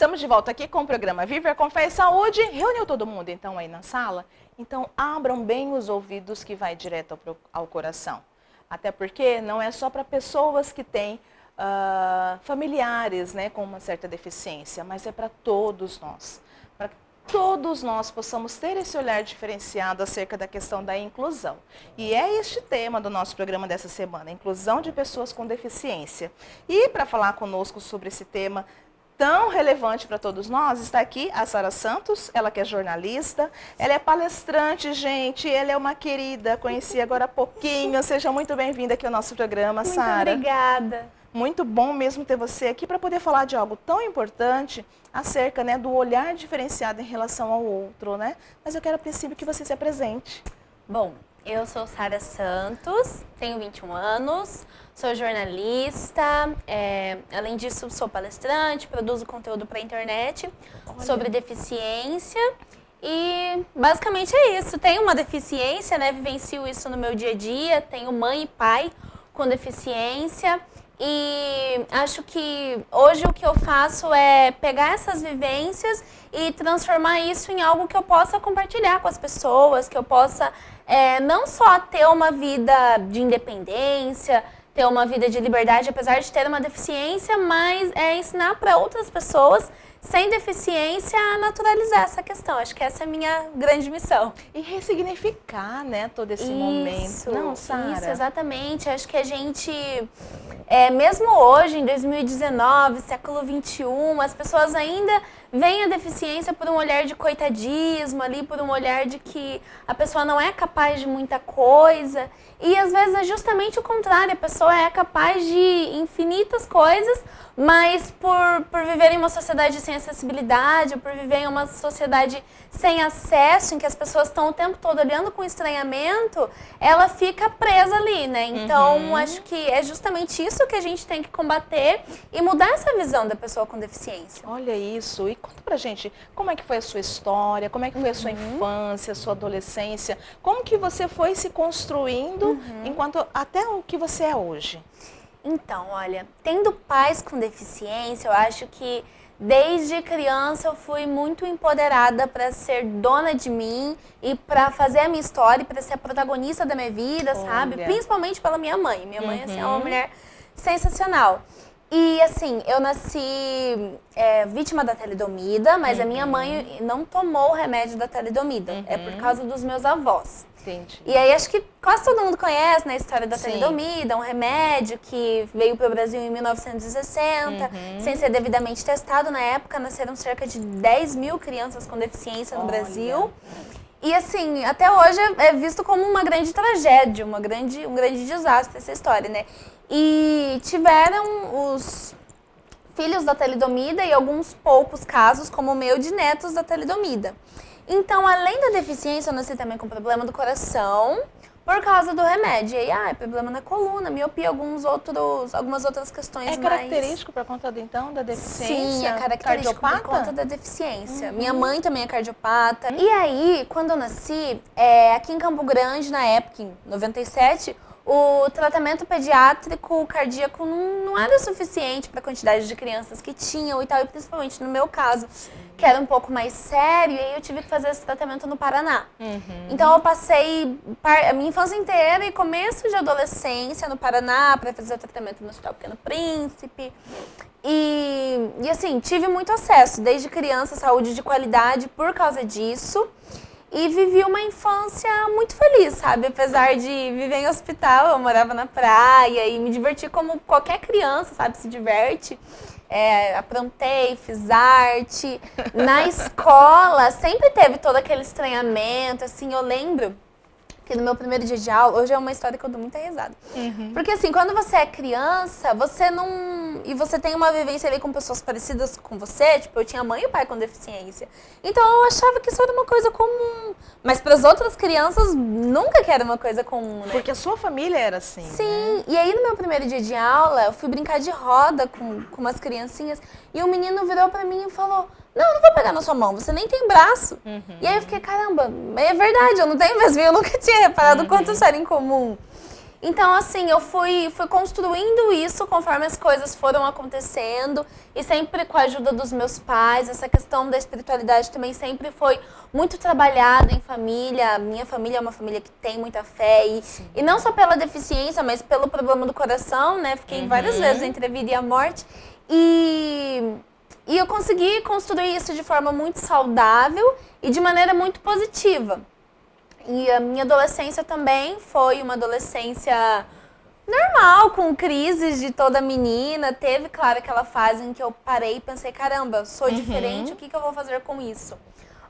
Estamos de volta aqui com o programa Viver com Fé e Saúde. Reuniu todo mundo então aí na sala? Então abram bem os ouvidos que vai direto ao coração. Até porque não é só para pessoas que têm familiares, né, com uma certa deficiência, mas é para todos nós. Para que todos nós possamos ter esse olhar diferenciado acerca da questão da inclusão. E é este tema do nosso programa dessa semana, inclusão de pessoas com deficiência. E para falar conosco sobre esse tema tão relevante para todos nós, está aqui a Sara Santos, ela que é jornalista, ela é palestrante, gente, ela é uma querida, conheci agora há pouquinho, seja muito bem-vinda aqui ao nosso programa, Sara. Muito obrigada. Muito bom mesmo ter você aqui para poder falar de algo tão importante acerca, né, do olhar diferenciado em relação ao outro, né? Mas eu quero, a princípio, que você se apresente. Bom, eu sou Sara Santos, tenho 21 anos, sou jornalista, além disso sou palestrante, produzo conteúdo para a internet sobre deficiência e basicamente é isso. Tenho uma deficiência, né, vivencio isso no meu dia a dia, tenho mãe e pai com deficiência. E acho que hoje o que eu faço é pegar essas vivências e transformar isso em algo que eu possa compartilhar com as pessoas, que eu possa não só ter uma vida de independência, ter uma vida de liberdade, apesar de ter uma deficiência, mas ensinar para outras pessoas sem deficiência a naturalizar essa questão. Acho que essa é a minha grande missão. E ressignificar, né, todo esse momento. Não, Sara? Isso, exatamente. Acho que a gente, mesmo hoje, em 2019, século XXI, as pessoas ainda veem a deficiência por um olhar de coitadismo, ali, por um olhar de que a pessoa não é capaz de muita coisa. E às vezes é justamente o contrário, a pessoa é capaz de infinitas coisas, mas por viver em uma sociedade sem acessibilidade, por viver em uma sociedade sem acesso, em que as pessoas estão o tempo todo olhando com estranhamento, ela fica presa ali, né? Então, acho que é justamente isso que a gente tem que combater e mudar essa visão da pessoa com deficiência. Olha isso. E conta pra gente, como é que foi a sua história, como é que foi a sua infância, a sua adolescência, como que você foi se construindo enquanto até o que você é hoje? Então, olha, tendo pais com deficiência, eu acho que desde criança eu fui muito empoderada para ser dona de mim e para fazer a minha história, para ser a protagonista da minha vida, sabe? Principalmente pela minha mãe. Minha mãe assim, é uma mulher sensacional. E assim, eu nasci vítima da talidomida, mas a minha mãe não tomou o remédio da talidomida. É por causa dos meus avós. Entendi. E aí acho que quase todo mundo conhece, né, a história da talidomida, um remédio que veio para o Brasil em 1960, sem ser devidamente testado. Na época nasceram cerca de 10 mil crianças com deficiência no Brasil. E assim, até hoje é visto como uma grande tragédia, um grande desastre essa história, né? E tiveram os filhos da talidomida e alguns poucos casos, como o meu, de netos da talidomida. Então, além da deficiência, eu nasci também com problema do coração por causa do remédio. E aí, problema na coluna, miopia, algumas outras questões mais... É característico por conta, então, da deficiência? Sim, é característico por conta da deficiência. Minha mãe também é cardiopata. E aí, quando eu nasci, aqui em Campo Grande, na época, em 97... o tratamento pediátrico cardíaco não era o suficiente para a quantidade de crianças que tinham e tal, e principalmente no meu caso, que era um pouco mais sério, e aí eu tive que fazer esse tratamento no Paraná. Então eu passei a minha infância inteira e começo de adolescência no Paraná para fazer o tratamento no Hospital Pequeno Príncipe. E assim, tive muito acesso, desde criança, saúde de qualidade por causa disso. E vivi uma infância muito feliz, sabe? Apesar de viver em hospital, eu morava na praia e me diverti como qualquer criança, sabe? Se diverte. Aprontei, fiz arte. Na escola, sempre teve todo aquele estranhamento, assim, eu lembro que no meu primeiro dia de aula, hoje é uma história que eu dou muita risada. Porque assim, quando você é criança, você não... E você tem uma vivência ali com pessoas parecidas com você, tipo, eu tinha mãe e pai com deficiência. Então eu achava que isso era uma coisa comum. Mas para as outras crianças, nunca que era uma coisa comum, né? Porque a sua família era assim, Sim, né? E aí no meu primeiro dia de aula, eu fui brincar de roda com umas criancinhas, e o menino virou pra mim e falou: não vou pegar na sua mão, você nem tem braço. E aí eu fiquei, caramba, é verdade, eu não tenho mesmo, eu nunca tinha reparado o quanto isso era incomum. Então, assim, eu fui construindo isso conforme as coisas foram acontecendo e sempre com a ajuda dos meus pais. Essa questão da espiritualidade também sempre foi muito trabalhada em família. Minha família é uma família que tem muita fé e não só pela deficiência, mas pelo problema do coração, né? Fiquei várias vezes entre a vida e a morte e eu consegui construir isso de forma muito saudável e de maneira muito positiva. E a minha adolescência também foi uma adolescência normal, com crises de toda menina. Teve, claro, aquela fase em que eu parei e pensei, caramba, sou diferente, o que eu vou fazer com isso?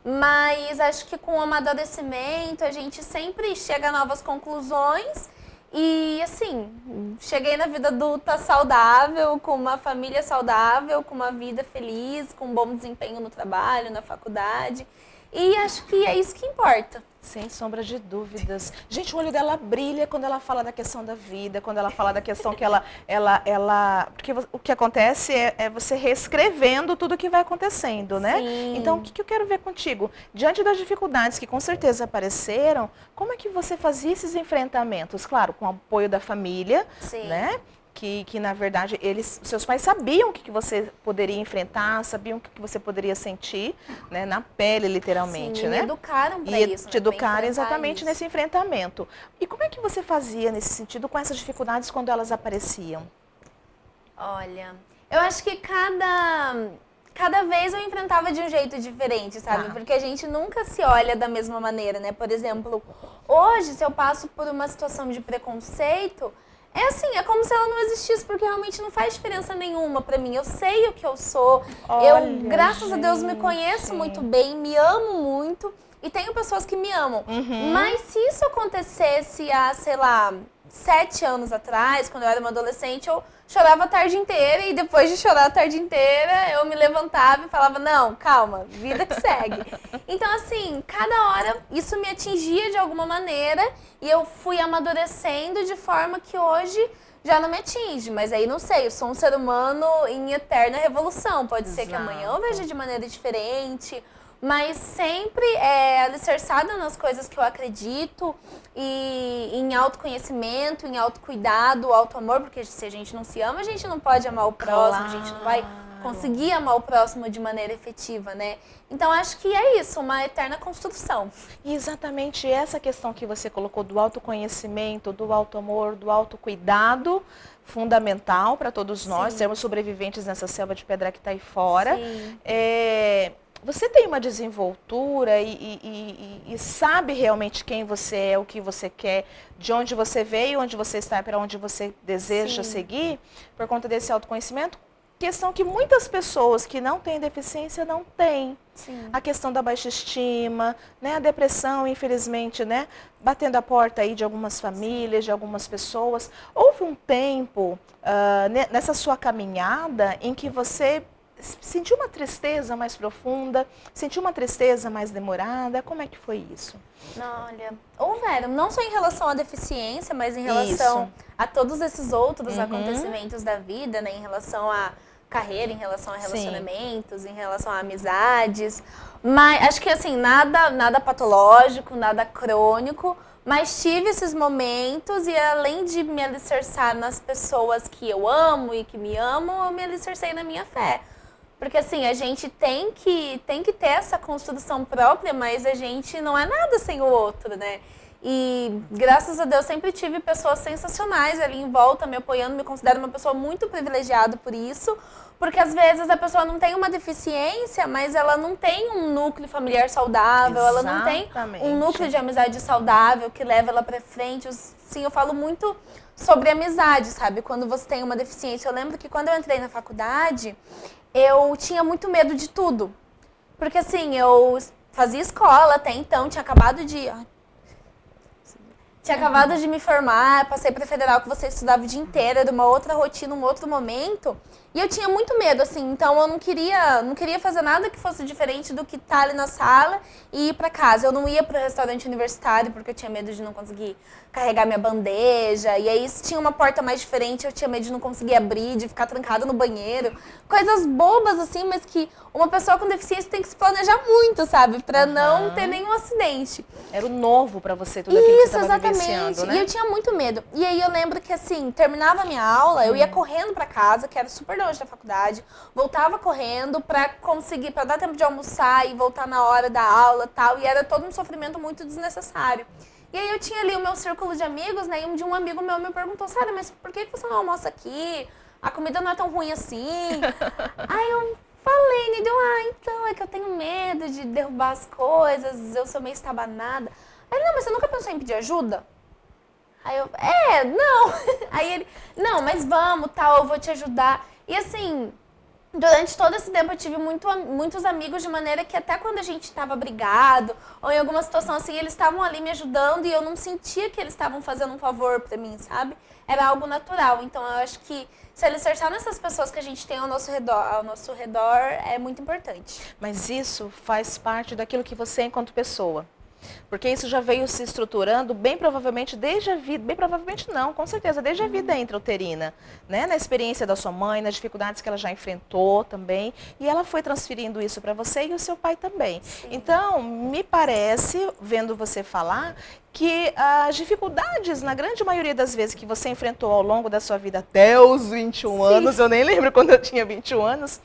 Mas acho que com o amadurecimento a gente sempre chega a novas conclusões. E assim, cheguei na vida adulta saudável, com uma família saudável, com uma vida feliz, com um bom desempenho no trabalho, na faculdade. E acho que é isso que importa. Sem sombra de dúvidas. Gente, o olho dela brilha quando ela fala da questão da vida, quando ela fala da questão que ela porque o que acontece é você reescrevendo tudo o que vai acontecendo, né? Sim. Então, o que eu quero ver contigo? Diante das dificuldades que com certeza apareceram, como é que você fazia esses enfrentamentos? Claro, com o apoio da família, né? Que na verdade, seus pais sabiam o que você poderia enfrentar, sabiam o que você poderia sentir, né, na pele, literalmente, né? Me educaram para isso. Te educaram exatamente nesse enfrentamento. E como é que você fazia nesse sentido com essas dificuldades quando elas apareciam? Olha, eu acho que cada vez eu enfrentava de um jeito diferente, sabe? Porque a gente nunca se olha da mesma maneira, né? Por exemplo, hoje, se eu passo por uma situação de preconceito, é assim, é como se ela não existisse, porque realmente não faz diferença nenhuma pra mim. Eu sei o que eu sou, graças a Deus, me conheço muito bem, me amo muito e tenho pessoas que me amam. Mas se isso acontecesse há, sei lá, 7 anos atrás, quando eu era uma adolescente, eu chorava a tarde inteira e depois de chorar a tarde inteira, eu me levantava e falava, não, calma, vida que segue. Então, assim, cada hora isso me atingia de alguma maneira e eu fui amadurecendo de forma que hoje já não me atinge. Mas aí, não sei, eu sou um ser humano em eterna revolução. Pode ser que amanhã eu veja de maneira diferente, mas sempre alicerçada nas coisas que eu acredito e em autoconhecimento, em autocuidado, autoamor, porque se a gente não se ama, a gente não pode amar o próximo, a gente não vai conseguir amar o próximo de maneira efetiva, né? Então, acho que é isso, uma eterna construção. E exatamente essa questão que você colocou do autoconhecimento, do autoamor, do autocuidado, fundamental para todos nós, sermos sobreviventes nessa selva de pedra que está aí fora. Você tem uma desenvoltura e sabe realmente quem você é, o que você quer, de onde você veio, onde você está, para onde você deseja seguir, por conta desse autoconhecimento? Questão que muitas pessoas que não têm deficiência não têm. A questão da baixa estima, né, a depressão, infelizmente, né, batendo a porta aí de algumas famílias, de algumas pessoas. Houve um tempo nessa sua caminhada em que você sentiu uma tristeza mais profunda, sentiu uma tristeza mais demorada? Como é que foi isso? Olha, houveram, não só em relação à deficiência, mas em relação a todos esses outros acontecimentos da vida, né? Em relação à carreira, em relação a relacionamentos, em relação a amizades. Mas acho que assim, nada patológico, nada crônico, mas tive esses momentos e além de me alicerçar nas pessoas que eu amo e que me amam, eu me alicercei na minha fé. Porque assim, a gente tem que ter essa construção própria, mas a gente não é nada sem o outro, né? E graças a Deus sempre tive pessoas sensacionais ali em volta, me apoiando, me considero uma pessoa muito privilegiada por isso, porque às vezes a pessoa não tem uma deficiência, mas ela não tem um núcleo familiar saudável, ela não tem um núcleo de amizade saudável que leva ela pra frente. Sim, eu falo muito sobre amizade, sabe? Quando você tem uma deficiência. Eu lembro que quando eu entrei na faculdade, eu tinha muito medo de tudo. Porque assim, eu fazia escola até então, tinha acabado de me formar, passei para federal que você estudava o dia inteiro, era uma outra rotina, um outro momento. E eu tinha muito medo, assim, então eu não queria fazer nada que fosse diferente do que estar ali na sala e ir para casa. Eu não ia para o restaurante universitário porque eu tinha medo de não conseguir carregar minha bandeja. E aí, se tinha uma porta mais diferente, eu tinha medo de não conseguir abrir, de ficar trancada no banheiro. Coisas bobas, assim, mas que uma pessoa com deficiência tem que se planejar muito, sabe? Para não ter nenhum acidente. Era o novo para você, tudo aquilo que você estava vivenciando. vivenciando, né? E eu tinha muito medo. E aí eu lembro que, assim, terminava a minha aula, eu ia correndo pra casa, que era super longe da faculdade, voltava correndo pra dar tempo de almoçar e voltar na hora da aula e tal, e era todo um sofrimento muito desnecessário. E aí eu tinha ali o meu círculo de amigos, né, e um amigo meu me perguntou, Sara, mas por que você não almoça aqui? A comida não é tão ruim assim. Aí eu falei, né, então, é que eu tenho medo de derrubar as coisas, eu sou meio estabanada. Aí ele, não, mas você nunca pensou em pedir ajuda? Aí eu, não. Aí ele, não, mas vamos, tal, eu vou te ajudar. E assim, durante todo esse tempo eu tive muitos amigos, de maneira que até quando a gente estava brigado, ou em alguma situação assim, eles estavam ali me ajudando e eu não sentia que eles estavam fazendo um favor pra mim, sabe? Era algo natural. Então eu acho que se alicerçar nessas pessoas que a gente tem ao nosso redor é muito importante. Mas isso faz parte daquilo que você é enquanto pessoa. Porque isso já veio se estruturando bem provavelmente desde a vida, bem provavelmente não, com certeza, desde a vida intrauterina, né? Na experiência da sua mãe, nas dificuldades que ela já enfrentou também, e ela foi transferindo isso para você e o seu pai também. Sim. Então, me parece, vendo você falar, que as dificuldades, na grande maioria das vezes que você enfrentou ao longo da sua vida até os 21 anos, eu nem lembro quando eu tinha 21 anos,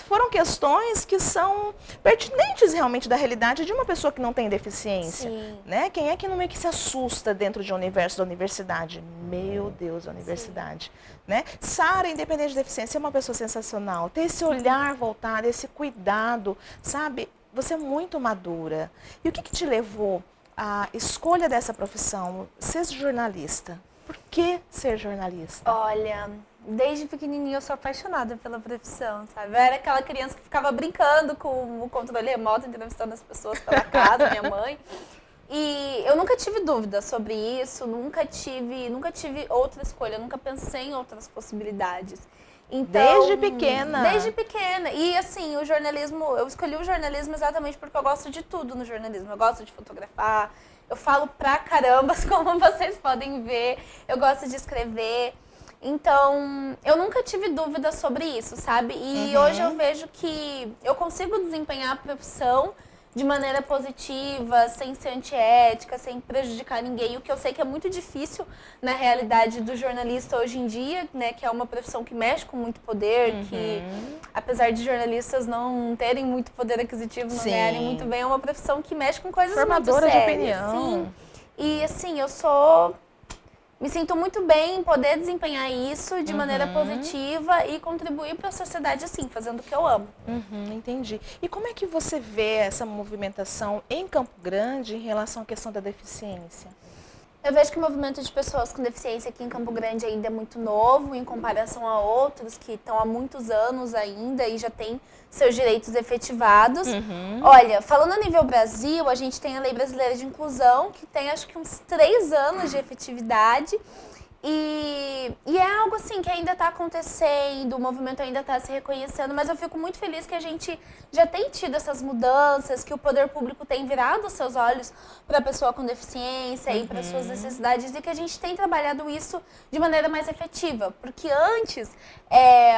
foram questões que são pertinentes realmente da realidade de uma pessoa que não tem deficiência. Né? Quem é que não é que se assusta dentro de um universo da universidade? Meu Deus, a universidade. Né? Sara, independente de deficiência, é uma pessoa sensacional. Ter esse olhar voltado, esse cuidado, sabe? Você é muito madura. E o que te levou à escolha dessa profissão? Ser jornalista. Por que ser jornalista? Olha, desde pequenininha eu sou apaixonada pela profissão, sabe? Eu era aquela criança que ficava brincando com o controle remoto, entrevistando as pessoas pela casa, minha mãe. E eu nunca tive dúvida sobre isso, nunca tive outra escolha, nunca pensei em outras possibilidades. Então, desde pequena? Desde pequena. E assim, o jornalismo, eu escolhi o jornalismo exatamente porque eu gosto de tudo no jornalismo. Eu gosto de fotografar, eu falo pra caramba, como vocês podem ver, eu gosto de escrever. Então, eu nunca tive dúvida sobre isso, sabe? E hoje eu vejo que eu consigo desempenhar a profissão de maneira positiva, sem ser antiética, sem prejudicar ninguém. O que eu sei que é muito difícil na realidade do jornalista hoje em dia, né? Que é uma profissão que mexe com muito poder, que apesar de jornalistas não terem muito poder aquisitivo, não ganharem muito bem, é uma profissão que mexe com coisas formadora muito sérias. De opinião. Sim. E assim, me sinto muito bem em poder desempenhar isso de maneira positiva e contribuir para a sociedade assim, fazendo o que eu amo. Entendi. E como é que você vê essa movimentação em Campo Grande em relação à questão da deficiência? Eu vejo que o movimento de pessoas com deficiência aqui em Campo Grande ainda é muito novo em comparação a outros que estão há muitos anos ainda e já têm seus direitos efetivados. Olha, falando a nível Brasil, a gente tem a Lei Brasileira de Inclusão, que tem acho que uns 3 anos de efetividade. E é algo assim que ainda está acontecendo, o movimento ainda está se reconhecendo, mas eu fico muito feliz que a gente já tem tido essas mudanças, que o poder público tem virado os seus olhos para a pessoa com deficiência e para suas necessidades e que a gente tem trabalhado isso de maneira mais efetiva. Porque antes,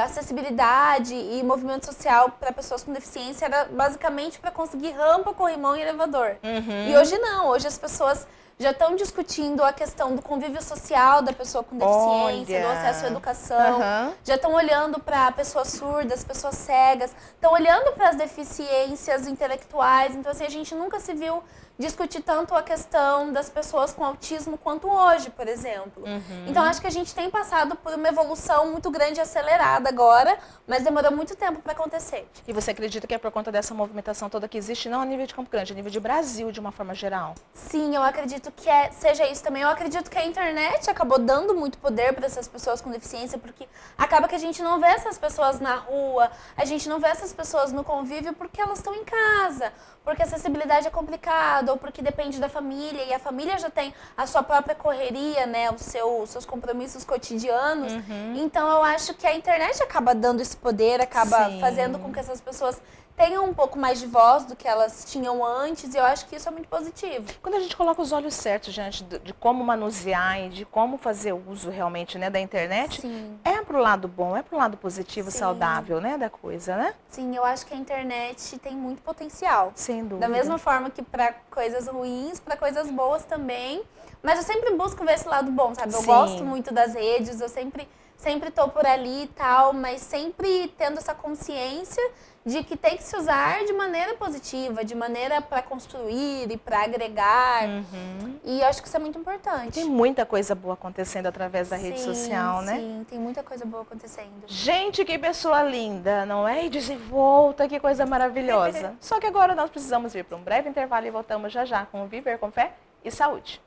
acessibilidade e movimento social para pessoas com deficiência era basicamente para conseguir rampa, corrimão e elevador. E hoje não, hoje as pessoas já estão discutindo a questão do convívio social da pessoa com deficiência, do acesso à educação, já estão olhando para pessoas surdas, pessoas cegas, estão olhando para as deficiências intelectuais. Então, assim, a gente nunca se viu discutir tanto a questão das pessoas com autismo quanto hoje, por exemplo. Então, acho que a gente tem passado por uma evolução muito grande e acelerada agora, mas demorou muito tempo para acontecer. E você acredita que é por conta dessa movimentação toda que existe, não a nível de Campo Grande, a nível de Brasil de uma forma geral? Sim, eu acredito que seja isso também. Eu acredito que a internet acabou dando muito poder para essas pessoas com deficiência, porque acaba que a gente não vê essas pessoas na rua, a gente não vê essas pessoas no convívio porque elas estão em casa, porque a acessibilidade é complicada, ou porque depende da família, e a família já tem a sua própria correria, né, os seus compromissos cotidianos. Então eu acho que a internet acaba dando esse poder, acaba fazendo com que essas pessoas tenham um pouco mais de voz do que elas tinham antes, e eu acho que isso é muito positivo. Quando a gente coloca os olhos certos diante de como manusear e de como fazer uso realmente, né, da internet, pro lado bom, é pro lado positivo, Sim. saudável, né, da coisa, né? Sim, eu acho que a internet tem muito potencial. Sem dúvida. Da mesma forma que para coisas ruins, para coisas boas também. Mas eu sempre busco ver esse lado bom, sabe? Eu Sim. gosto muito das redes, eu sempre tô por ali e tal, mas sempre tendo essa consciência de que tem que se usar de maneira positiva, de maneira para construir e para agregar. E eu acho que isso é muito importante. Tem muita coisa boa acontecendo através da rede social, né? Sim, tem muita coisa boa acontecendo. Gente, que pessoa linda, não é? E desenvolta, que coisa maravilhosa. Só que agora nós precisamos ir para um breve intervalo e voltamos já já com o Viver com Fé e Saúde.